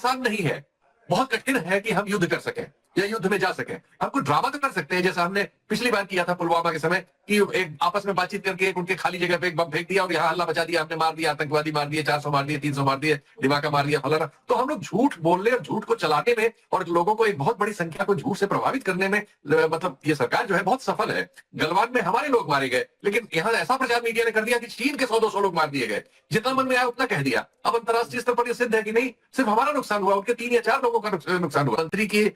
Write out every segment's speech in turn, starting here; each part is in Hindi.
आसान नहीं है, बहुत कठिन है कि हम युद्ध कर सकें या युद्ध में जा सकें। हम कुछ ड्रामा तो कर सकते हैं, जैसा हमने पिछली बार किया था पुलवामा के समय कि एक आपस में बातचीत करके एक उनके खाली जगह पे एक बम फेंक दिया और यहाँ हल्ला बचा दिया, हमने मार दिया, आतंकवादी मार दिए, 400 मार दिए, 300 मार दिए, धमाका मार दिया, फलाना। तो हम लोग झूठ बोलने और झूठ को चलाने में और लोगों को एक बहुत बड़ी संख्या को झूठ से प्रभावित करने में मतलब ये सरकार जो है बहुत सफल है। गलवान में हमारे लोग मारे गए, लेकिन यहाँ ऐसा प्रचार मीडिया ने कर दिया कि चीन के 100-200 लोग मार दिए गए। जितना मन में आया उतना कह दिया। अब अंतर्राष्ट्रीय स्तर पर यह सिद्ध है कि नहीं सिर्फ हमारा नुकसान हुआ, उनके 3 या 4 लोगों का नुकसान हुआ। मंत्री की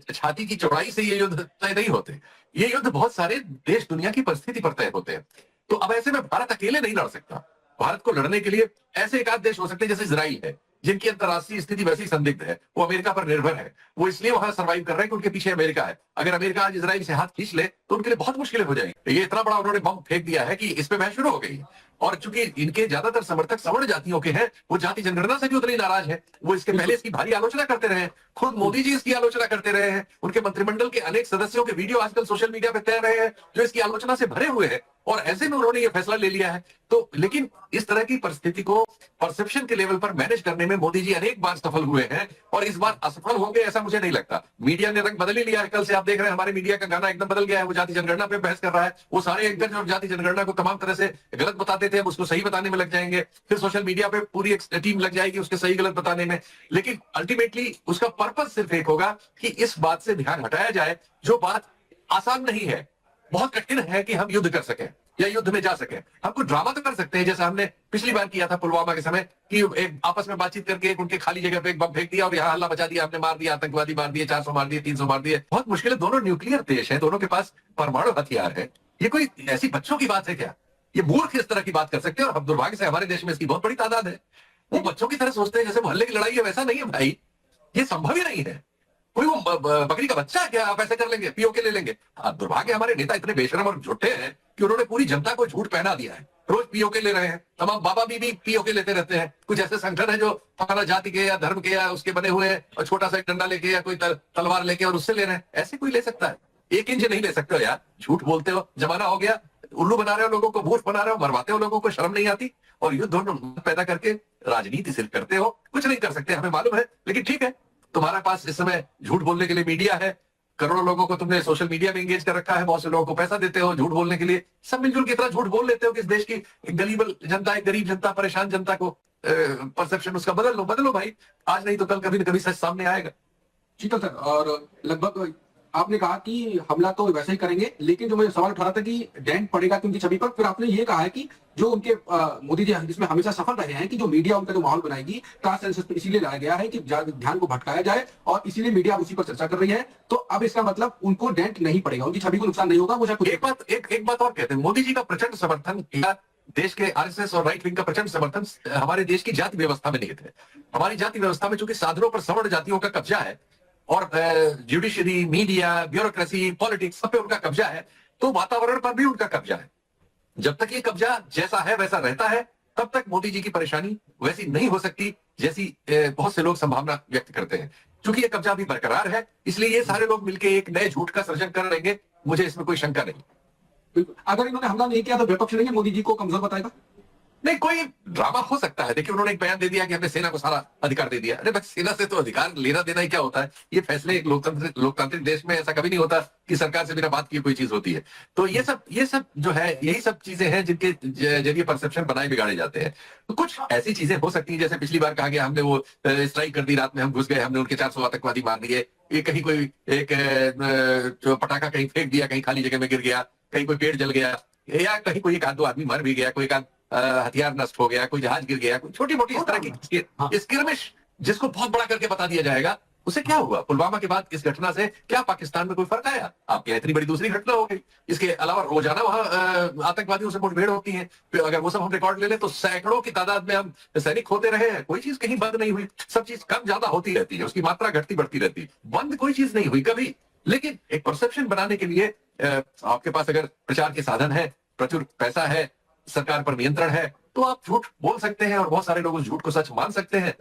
छाती की चौड़ाई से ये युद्ध तय नहीं होते, ये युद्ध बहुत सारे देश दुनिया की परिस्थिति पर तय होते हैं। तो अब ऐसे में भारत अकेले नहीं लड़ सकता। भारत को लड़ने के लिए ऐसे एक आध देश हो सकते हैं जैसे इजराइल है, जिनकी अंतर्राष्ट्रीय स्थिति वैसी संदिग्ध है, वो अमेरिका पर निर्भर है, वो इसलिए वहां सर्वाइव कर रहे हैं कि उनके पीछे अमेरिका है। अगर अमेरिका आज इजराइल से हाथ खींच ले तो उनके लिए बहुत मुश्किलें हो जाएगी। ये इतना बड़ा उन्होंने बम फेंक दिया है कि इस पे बहस शुरू हो गई। और चूंकि इनके ज्यादातर समर्थक सवर्ण जातियों के हैं, वो जाति जनगणना से भी उतने नाराज है। वो इसके पहले इसकी भारी आलोचना करते रहे हैं, खुद मोदी जी इसकी आलोचना करते रहे हैं। उनके मंत्रिमंडल के अनेक सदस्यों के वीडियो आजकल सोशल मीडिया पे तैर रहे हैं जो इसकी आलोचना से भरे हुए हैं। और ऐसे में उन्होंने ये फैसला ले लिया है। तो लेकिन इस तरह की परिस्थिति को परसेप्शन के लेवल पर मैनेज करने में मोदी जी अनेक बार सफल हुए हैं और इस बार असफल होंगे ऐसा मुझे नहीं लगता। मीडिया ने रंग बदल ही लिया है। कल से आप देख रहे हैं हमारे मीडिया का गाना एकदम बदल गया है। वो जाति जनगणना पे बहस कर रहा है। वो सारे एंकर जो जाति जनगणना को तमाम तरह से गलत बताते थे, अब उसको सही बताने में लग जाएंगे। फिर सोशल मीडिया पे पूरी एक टीम लग जाएगी उसके सही गलत बताने में। लेकिन अल्टीमेटली उसका पर्पस सिर्फ एक होगा कि इस बात से ध्यान हटाया जाए जो बात आसान नहीं है, बहुत कठिन है कि हम युद्ध कर सकें या युद्ध में जा सके। हम कुछ ड्रामा तो कर सकते हैं, जैसा हमने पिछली बार किया था पुलवामा के समय कि एक आपस में बातचीत करके एक उनके खाली जगह पे एक बम फेंक दिया और यहाँ हल्ला बचा दिया, हमने मार दिया, आतंकवादी मार दिए, 400 मार दिए, 300 मार दिए। बहुत मुश्किल है। दोनों न्यूक्लियर देश हैं, दोनों के पास परमाणु हथियार है। ये कोई ऐसी बच्चों की बात है क्या? ये मूर्ख इस तरह की बात कर सकते हैं। और अब दुर्भाग्य से हमारे देश में इसकी बहुत बड़ी तादाद है। वो बच्चों की तरह सोचते हैं जैसे मोहल्ले की लड़ाई है। वैसा नहीं है भाई, ये संभव ही नहीं है। कोई वो बकरी का बच्चा है क्या आप ऐसे कर लेंगे, पीओके ले लेंगे? दुर्भाग्य हमारे नेता इतने बेशरम और झूठे हैं कि उन्होंने पूरी जनता को झूठ पहना दिया है। रोज पीओके ले रहे हैं, तमाम बाबा भी पीओके लेते रहते हैं। कुछ ऐसे संगठन है जो फलाना जाति के या धर्म के या उसके बने हुए हैं और छोटा सा एक डंडा लेके या कोई तलवार लेके और उससे ले रहे हैं। ऐसे कोई ले सकता है? 1 इंच नहीं ले सकते हो यार। झूठ बोलते हो, जमाना हो गया। उल्लू बना रहे हो लोगों को, मूर्ख बना रहे हो, मरवाते हो लोगों को, शर्म नहीं आती। और युद्ध पैदा करके राजनीति सिर्फ करते हो, कुछ नहीं कर सकते, हमें मालूम है। लेकिन ठीक है, तुम्हारे पास इस समय झूठ बोलने के लिए मीडिया है। करोड़ों लोगों को तुमने सोशल मीडिया में एंगेज कर रखा है, बहुत से लोगों को पैसा देते हो झूठ बोलने के लिए। सब मिलजुल की तरह झूठ बोल लेते हो कि इस देश की गरीब जनता, एक गरीब जनता, परेशान जनता को परसेप्शन उसका बदल लो भाई। आज नहीं तो कल कभी न कभी सच सामने आएगा। जी तो सर, और लगभग आपने कहा कि हमला तो वैसे ही करेंगे, लेकिन जो मुझे सवाल उठा रहा था कि डेंट पड़ेगा कि उनकी छवि पर। फिर आपने ये कहा है कि जो उनके मोदी जी इसमें हमेशा सफल रहे हैं कि जो मीडिया उनका जो माहौल बनाएगी, कास्ट सेंसस पे इसीलिए लाया गया है कि ध्यान को भटकाया जाए और इसीलिए मीडिया उसी पर चर्चा कर रही है। तो अब इसका मतलब उनको डेंट नहीं पड़ेगा, उनकी छवि को नुकसान नहीं होगा। वो एक बात और कहते हैं, मोदी जी का प्रचंड समर्थन या देश के आरएसएस और राइट विंग का प्रचंड समर्थन हमारे देश की जाति व्यवस्था में निहित है। हमारी जाति व्यवस्था में चूंकि साधनों पर सवर्ण जातियों का कब्जा है और जुडिशरी, मीडिया, ब्यूरोक्रेसी, पॉलिटिक्स, सब पे उनका कब्जा है, तो वातावरण पर भी उनका कब्जा है। जब तक ये कब्जा जैसा है वैसा रहता है, तब तक मोदी जी की परेशानी वैसी नहीं हो सकती जैसी बहुत से लोग संभावना व्यक्त करते हैं। चूंकि ये कब्जा भी बरकरार है, इसलिए ये सारे लोग मिलकर एक नए झूठ का सृजन कर लेंगे, मुझे इसमें कोई शंका नहीं। बिल्कुल, अगर इन्होंने हमला नहीं किया तो विपक्ष नहीं मोदी जी को कमजोर बताएगा? नहीं, कोई ड्रामा हो सकता है। देखिए, उन्होंने एक बयान दे दिया कि हमने सेना को सारा अधिकार दे दिया। अरे बस, सेना से तो अधिकार लेना देना ही क्या होता है? ये फैसले एक लोकतांत्रिक देश में ऐसा कभी नहीं होता कि सरकार से बिना बात किए कोई चीज होती है। तो ये सब जो है, यही सब चीजें हैं जिनके जरिए परसेप्शन बनाए बिगाड़े जाते हैं। तो कुछ ऐसी चीजें हो सकती हैं, जैसे पिछली बार कहा गया हमने वो स्ट्राइक कर दी, रात में हम घुस गए, हमने उनके 400 आतंकवादी मार दिए। ये कहीं कोई एक जो पटाखा कहीं फेंक दिया, कहीं खाली जगह में गिर गया, कहीं कोई पेड़ जल गया, या कहीं कोई एक आध दो आदमी मर भी गया, कोई एक हथियार नष्ट हो गया, कोई जहाज गिर गया, कोई छोटी मोटी इस तरह की स्किरमिश जिसको बहुत बड़ा करके बता दिया जाएगा। उसे क्या हुआ? पुलवामा के बाद इस घटना से क्या पाकिस्तान में कोई फर्क आया? आपके इतनी बड़ी दूसरी घटना हो गई। इसके अलावा रोजाना वहां आतंकवादियों से मुठभेड़ होती है। अगर वो सब हम रिकॉर्ड ले लें तो सैकड़ों की तादाद में हम सैनिक होते रहे हैं। कोई चीज कहीं बंद नहीं हुई। सब चीज कम ज्यादा होती रहती है, उसकी मात्रा घटती बढ़ती रहती है। बंद कोई चीज नहीं हुई कभी। लेकिन एक परसेप्शन बनाने के लिए आपके पास अगर प्रचार के साधन है, प्रचुर पैसा है, सरकार पर नियंत्रण है, तो आप झूठ बोल सकते हैं और बहुत सारे लोग उस झूठ को सच मान सकते हैं।